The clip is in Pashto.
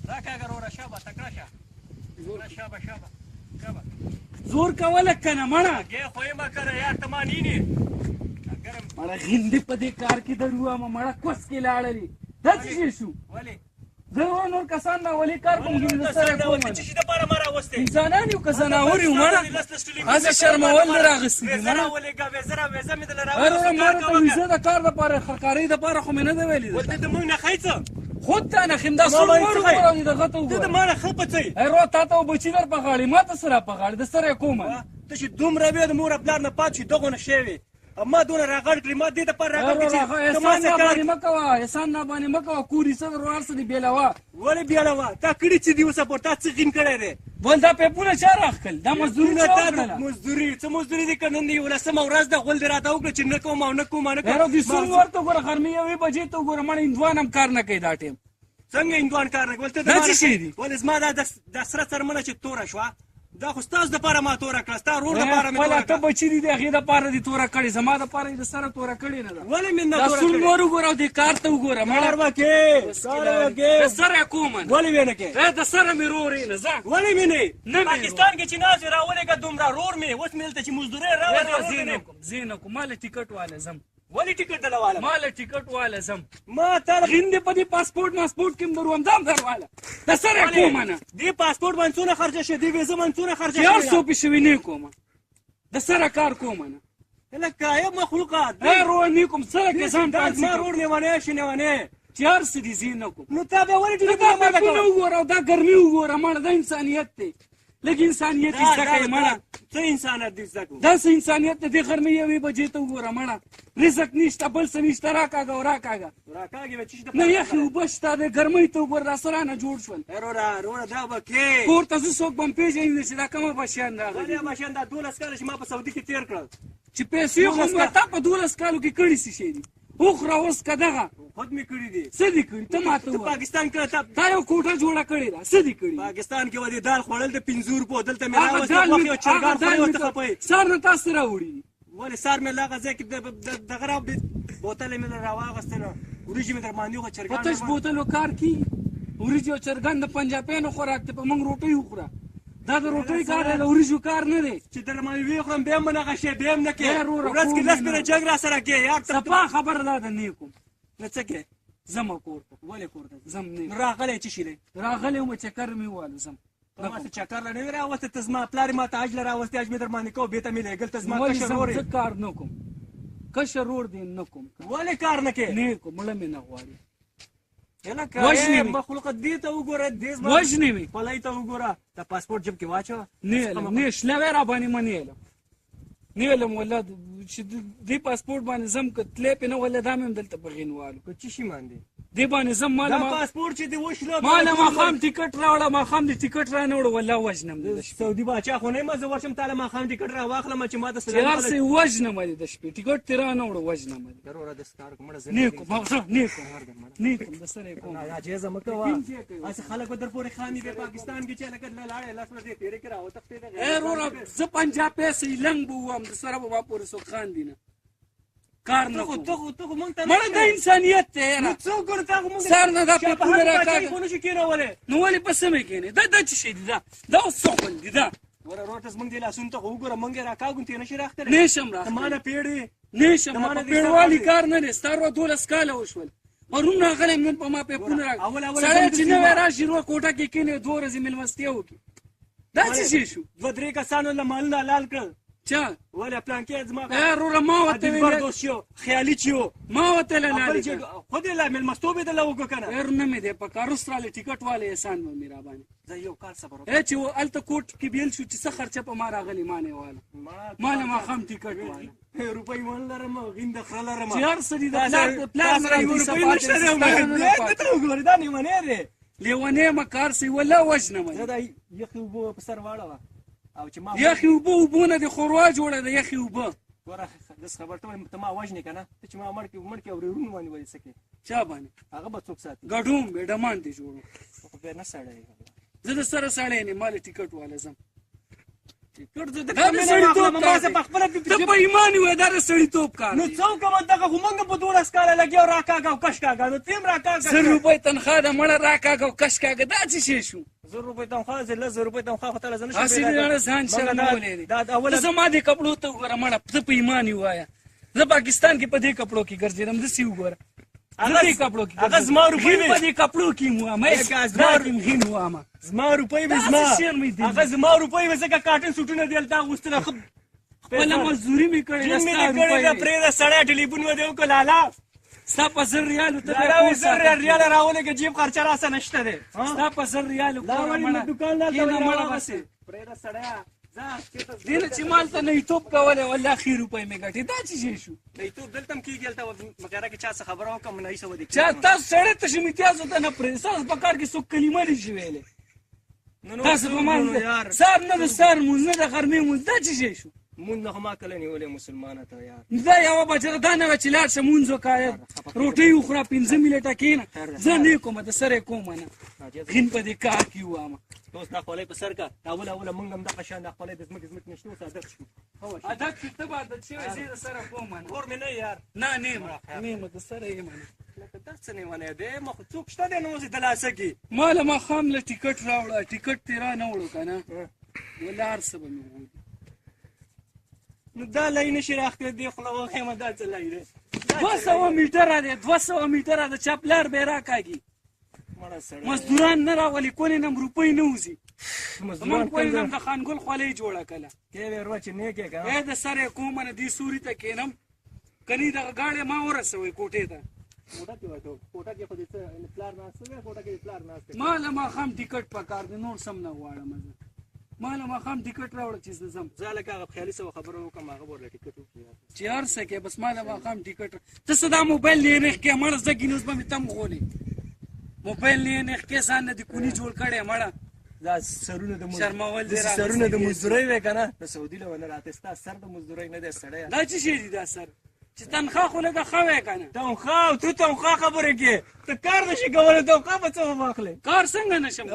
راکاږه وروره شابه تکړه شه شابه شابه شابه زور کوله کنه مړه ګې خو یې مه کړه یار ته ما نینې مړه غندې په دې کار کې دروامه مړه کوس کې لاړلې دا څه شی شو ولې زه نور کسان راولې کار کوم چې زه سره کوم څه شي دپاره ما راوستې انسانان یو که زناور یو مړه هسې شرمول نه راغستې دي مړه راولېږه ویزه مې دله هروره ما راته ویزه د کار دپاره خرکارۍ دپاره خو مې نه ده ویلې ولته د موږ نه ښایي څه خود ته نخیم دا څوک وګوره دغه ته ته د وګوره ما نه ښه په څه یې هرو تا ته بچي در په غاړې ما ته څه را په غاړې د سره یې کومه ته چې دومره وې د مور پلار نه پات شي دغونه شی وې ما دونه راغړ کړې ما دې دپاره راغړ کړې چې ته ما احسان څه کار نابانې مه کوه احسان نابانې مه کوه کور یې څه در وار څه دې بېلوه ولې بیاړه تا کړي چې دي اوسه پورې تا څه غین کړی دی بول دا پیپونه چا راښکل دا مزدوري چا وکړله مزدوري څه مزدوري دي که نن د یولسمه ورځ ده غول دې راته وکړه چې نه کوم او نه کوم او نه کوم هرو دې څومره ورته وګوره غرمې یوې بجې ته وګوره مړه هندوان هم کار نه کوي دا ټیم څنګه هندوان کار نه کوي ولته دا څه شی دي ولې زما دا سره څرمنه چې توره شوه دا خو ستاسو دپاره ما توره کړه ستا ورور دپاره مې توره خپله ته کړه بچي دي د هغې دپاره دې توره کړې زما دپاره یې د سره توره کړې نه ده ولې مې نه دا توره سور کړې نور وګوره او دې کار ته وګوره کار مړه وکې کار وکې د سره یې کومه نه ولې مې نه کې د سره مې رور یې نه ځه ولې مې نه نه مې پاکستان کې چې ناز راولېږه دومره رور مې اوس مې دلته چې مزدورۍ راوړې زه نه کوم ماله ټیکټ واله ځم ولې ټیکټ دله واله ماله ټیکټ واله ځم ما تا غندې په دې پاسپورټ ماسپورټ کې م دروم دا هم درواله د سره یې کومه نه دې پاسپورټ باندې څونه خرچه شي دې ویزه باندې څونه خرچه چې هر شي څو پې شوي نه کومه د سره کار کومه نه لکه یو مخلوقه رو نه کوم سره کې ځان دا پانسي زما رور لیونی شي لیونی چې هر څه دي زه نه کوم نو تا بیا ولې ټیکټ دا نه پیپونه وګوره او دا ګرمي وګوره مړه دا انسانیت دی لږ انسانیت یې زده کوې مړه څه انسانیت دې زده کړو دا څه انسانیت دی دې غرمې یوې بجې ته وګوره مړه رزق نشته بل څه نشته راکاږه او راکاږه راکاږي به چې نه یخې اوبه شته د ګرمۍ ته وګوره دا څه رانه جوړ شول وروره دا به کې کور ته زه څوک به م پېژني چې دا کومه بچیان راغلي ولې ماشین دا 12 کاله چې ما په سعودي کې تېر کړل چې پیسې خو تا په 12 کالو کې کړي څه شی دي اوخره اوس که دغه خود مې کړي دي څه دي کړي ته ماته ته ووایه پاکستان کې تا یو کوټه جوړه کړې ده څه دي کړي پاکستان کې ودې دال خوړل د 50 روپو دلته مې راوسته غوښې او چرګان خورې ورته خپوي سار نه تاسو راوړي دي ولې سار مې لاغه ځای کې دغه را بوتل مې راواغسته نه وریجې مې در باندې وخوړه چرګان په تش بوتلو کار کېږي وریجې او چرګان د پنجابیانو خوراک دی په موږ روټۍ وخوره دا د روټۍ کار دی د وریجو کار نه دی چې در باندې وخورم بیا هم نغه شی بیا هم نه کې وروره ورځ کې لس مېنه جګ را سره کې یار صفا خبره دا ده نه کوم نه څه کې ځم کور ته ولې کور ته ځم نه راغلی څه شي دی راغلی وم چکر مې ووالو ځم ته ما ته چکر لا نه وي راوستی ته زما پلار یې ما ته حج له راوستی حج مې در باندې کوو بېرته مې لېږل ته زما ولې کشر ځم ورور زه کار نه کوم کشر ورور دی نه کوم ولې کار نه کې نه کوم مړه مې نه غواړي وژنې مې مخلوقه دې ته وګوره دې زما وژنې مې خولۍ ته وګوره د پاسپورټ جب کې واچوه نه شلوی را باندې مه نیلم نیلم والله چې دې پاسپورټ باندې ځم که تلی پې نه والله دا مې هم دلته په غین والو که څه شي باندې دې باندې ځم دا پاسپورټ چې دې وشله ماله ماښام ټیکټ راوړه ماښام دې ټیکټ رانه وړه والله وژنم دې د شپې سعودي باچا خو نه یم زه ورشم تاله ماښام ټیکټ راواخلم چې ما ته چې هر څه یې وژنم دې د شپې ټیکټ دې رانه وړه وژنم دې وروره داسې کار کوم مړه زه نه کوم نه کوم د سره یې کوم ناجیزه مه کوه هسې خلک به در پورې خاندي دی پاکستان کې چې لکه لاړې لاس ورته تېرې کړه راوتښتېده وروره زه پنجاب پیسې لنګ به ووایم د سره به ما پورې څوک خاندي نه کار نه کوم ته خو مونږ ته مړه دا انسانیت دی نو څوک ګوره تا خو مونږ سر نه دا پیپونه راکاږه خو نشي کېنولی نو ولې په سمې کېنې دا څه شی دي دا اوس څوک دي دا وره روټس مونږ دې لاسونو ته خو وګوره مونږ یې راکاږو ته یې نشي راښکلی نه شم ته ما نه پیړې نه شم په پیړوالي کار نه دی ستا روه 12 کاله وشول پرون راغلی نن په ما پیپونه راکړه سړی چې نوی راشي روه کوټه کې کېنې 2 ورځې مېلمستیا وکړي دا څه شی شو 2-3 کسانو له مالونه حلال کړل چا ولې پلانکې زما وروره ما ورته بردوس شو خیالي چې و ما ورته لالې خو دې لا مېلمستوب یې دله وکړه که نه نه مې دی په کار اوس رالی ټیکټ والی احسان به مې راباندې زه یو کال صبر چې هلته کوټ کې بیل شو چې څه خرچه په ما راغلې ما نه واله ما نه ماښام ټیکټ واله روپۍ ون لرم غینده خره لرم چې هر څه دي د پلار نه راځي وګورې دا لیونی دی لیونی مه کار سي والله وژنم زه دا یخې اوبه په سر واړوه او چې ما یخې اوبه نه دي خوروا جوړه ده یخې اوبه ګوره داسې خبر ته وایم ته ما وژنې که نه ته چې ما مړ کړې او ورېرونو باندې ولې څه کړې چا باندې هغه به څوک ساتي ګډوم به ډمان دې جوړو خو بیا نه سړی زه د سره سړی نه مالې ټیکټ واله ځم ټیکټ زه د کومه سړیتوب ما زه په خپله ته په ایمان یې وایې دا د سړیتوب کار نو څه وکړم دغه خو موږ په 12 کاله لګیا راکاږه او کش کاږه نو ته هم راکاږه 100 روپۍ تنخواه ده مړه راکاږه او کش کاږه دا څه شی شو 100 روپۍ تنخواه زه 10 روپۍ تنخواه خو ته له زه نشم هسې دې ځان شرمولی دی ته زما دې کپړو ته وګوره مړه ته په ایمان یې ووایه زه پاکستان کې په دې کپړو کې ګرځېدم داسې وګوره هغه زما روپۍ په دې کپړو کې م وایم هین وایم زما روپۍ به هغه زما روپۍ به ځکه کاټن سوټونه دې هلته اغوستله خپله مزدوري مې کړې ده پرېږده سړی ټلیفون به دې وکړه لالا ستا په 1000 ریالو ته 1000 ریاله راولېږه جیب خرچه راسه نشته دی ستا په 1000 ریالو مړه بسې پرېږده سړیه دې نه چې مال ته نهیتوب کولی والله ښې روپۍ مې ګټې دا څه شی شو نهیتوب دلته هم کېږي هلته مغیره کې چا څه خبره وکړم نهي سوه دې چا تاسو سړی ته شم امتیازو ته نه پرېږدي ستاسو په کار کې څوک کلمه نه شي ویلی تاسو په مال سهار نه د سهار مونځ نه د غرمې مونځ دا څه شی شو مونځ نه خو ما کله نیولې مسلمانه ته یار دا یوه بچه دا نه وه چې لاړ شه مونځ وکړه روټۍ وخوره 15 منټه کښېنه زه نه کومه د سره یې کومه نه غین په دې کار کې ووایم اوس دا خولۍ په سر کا اوله موږ هم دغه شان دا خولۍ د ځمکې نشته اوس عادت شو عادت چې ته به عادت شوی زه یې د سره کومه کور مې نه یار نه نیمه د سره یې منه لکه دا څه نه ونی دی ما خو څوک شته دی نو اوس یې دلاسه کي ما له ماښام له ټیکټ راوړه ټیکټ ترې را نه وړو که نه والله هر څه به مې وګوري نو دا لای نشي راخته دی خوله وخیمه دا څه لای دی 200 میټره دی 200 میټره د چا پلار به یې راکاږي مزدوران نه راولي کونې نه روپۍ نه وځي زمونږ کونې نه د خانګل خولۍ جوړه کله کې وې ورو چې نیک یې که ای د سر یې کومه نه دې سوري ته کښېنم کني دغه گاډی ما ورسوئ کوټې ته کوټه کې خو دې څه پلار ناسته دی کوټه کې پلار ناسته ما له ماښام ټیکټ پکار دی نور سم نه غواړم زه ما له ماښام ټیکټ راوړه چې زه ځم زه لکه هغه خیالي څه خبره وکړم هغه به ورله ټیکټ وکړي چې هر څه کې بس ما له ماښام ټیکټ ته څه دا موبایل یې نېخ کې مړه زه ګینوس به مې تم غولې موبایل یې نېخ کې ځان نه دې کوني جوړ کړی مړه دا سرونه د شرمول دې سرونه د مزدورۍ وې که نه د سعودي له ونه راته ستا سر د مزدورۍ نه دی سړی دا څه شی دي دا سر چې تنخواه خو لږه ښه وی که نه تنخواه تو تنخواه خبرې کې ته کار نشي کولی تنخواه به څه واخلې کار څنګه نشم